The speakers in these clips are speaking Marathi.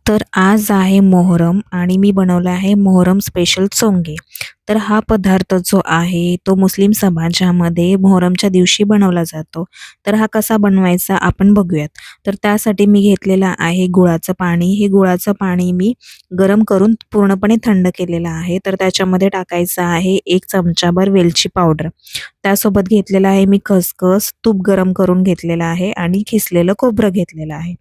तर आज आहे मोहरम आणि मी बनवला आहे मोहरम स्पेशल चोंगे. तर हा पदार्थ जो आहे तो मुस्लिम समाजामध्ये मोहरमच्या दिवशी बनवला जातो. तर हा कसा बनवायचा आपण बघूयात. तर त्यासाठी मी घेतलेला आहे गुळाचं पाणी. हे गुळाचं पाणी मी गरम करून पूर्णपणे थंड केलेलं आहे. तर त्याच्यामध्ये टाकायचं आहे 1 चमचाभर वेलची पावडर. त्यासोबत घेतलेलं आहे मी खसखस, तूप गरम करून घेतलेलं आहे आणि खिसलेलं खोबरं घेतलेलं आहे.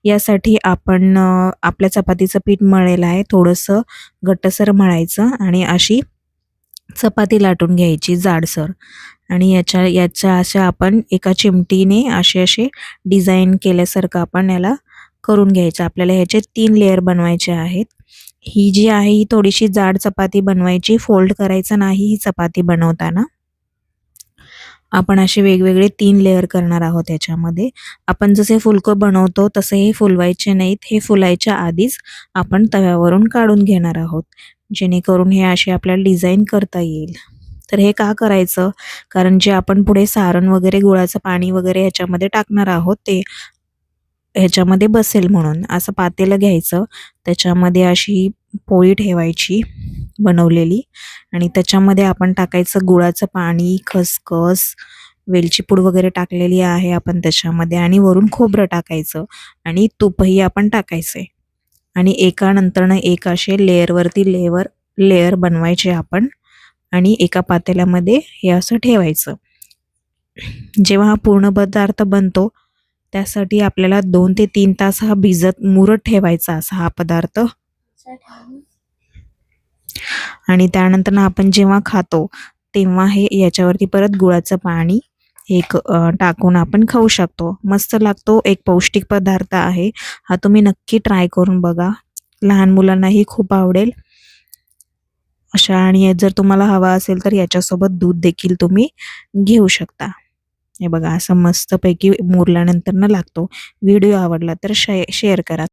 यासाठी आपण आपल्या चपातीचं पीठ मळलेलं आहे. थोडंसं घट्टसर मळायचं आणि अशी चपाती लाटून घ्यायची जाडसर आणि याच्या याच्या अशा आपण एका चिमटीने असे डिझाइन केल्यासारखं आपण याला करून घ्यायचं. आपल्याला ह्याचे 3 लेयर बनवायचे आहेत. ही जी आहे ही थोडीशी जाड चपाती बनवायची, फोल्ड करायचं नाही ही चपाती बनवताना. आपण असे वेगवेगळे 3 लेयर करणार आहोत याच्यामध्ये. आपण जसे फुलकं बनवतो तसे हे फुलवायचे नाहीत. हे फुलायच्या आधीच आपण तव्यावरून काढून घेणार आहोत. जेणेकरून हे असे आपल्याला डिझाइन करता येईल. तर हे का करायचं? कारण जे आपण पुढे सारण वगैरे गुळाचं पाणी वगैरे ह्याच्यामध्ये टाकणार आहोत ते ह्याच्यामध्ये बसेल म्हणून. असं पातेलं घ्यायचं, त्याच्यामध्ये अशी पोळी ठेवायची बनवलेली आणि त्याच्यामध्ये आपण टाकायचं गुळाचं पाणी, खसखस, वेलची पूड वगैरे टाकलेली आहे आपण त्याच्यामध्ये आणि वरून खोबरं टाकायचं आणि तूपही आपण टाकायचं आणि एका नंतरनं एक असे लेयरवरती लेयर बनवायचे आपण आणि एका पातेल्यामध्ये हे असं ठेवायचं. जेव्हा हा पूर्ण पदार्थ बनतो त्यासाठी आपल्याला 2 ते 3 तास हा मुरत ठेवायचा असा हा पदार्थ. आणि त्यानंतर आपण जेव्हा खातो तेव्हा हे याच्यावरती परत गुळाचं पाणी टाकून आपण खाऊ शकतो. मस्त लागतो, एक पौष्टिक पदार्थ आहे. हा तुम्ही नक्की ट्राय करून बघा. लहान मुलांनाही खूप आवडेल. आणि जर तुम्हाला हवा असेल तर याच्यासोबत दूध देखील तुम्ही घेऊ शकता. हे बघा असं मस्तपैकी मुरल्यानंतर लागतो. व्हिडिओ आवडला तर शेअर करा.